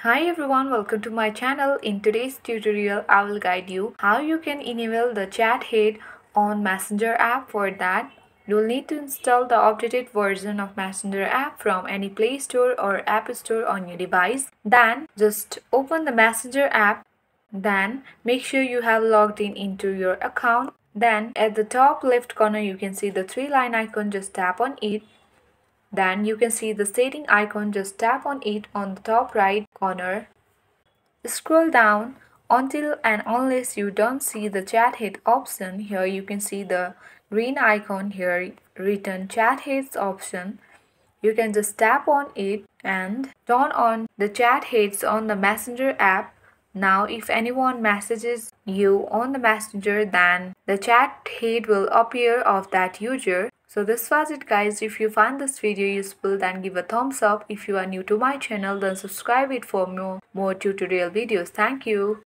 Hi everyone, welcome to my channel. In today's tutorial, I will guide you how you can enable the chat head on Messenger app. For that, you'll need to install the updated version of Messenger app from any Play Store or App Store on your device. Then just open the Messenger app. Then make sure you have logged in into your account. Then at the top left corner you can see the three-line icon. Just tap on it. Then you can see the setting icon. Just tap on it on the top right corner. Scroll down until and unless you don't see the chat head option. Here you can see the green icon here written chat heads option. You can just tap on it and turn on the chat heads on the Messenger app. Now if anyone messages you on the Messenger, then the chat head will appear of that user. So this was it guys. If you find this video useful, then give a thumbs up. If you are new to my channel, then subscribe it for more tutorial videos. Thank you.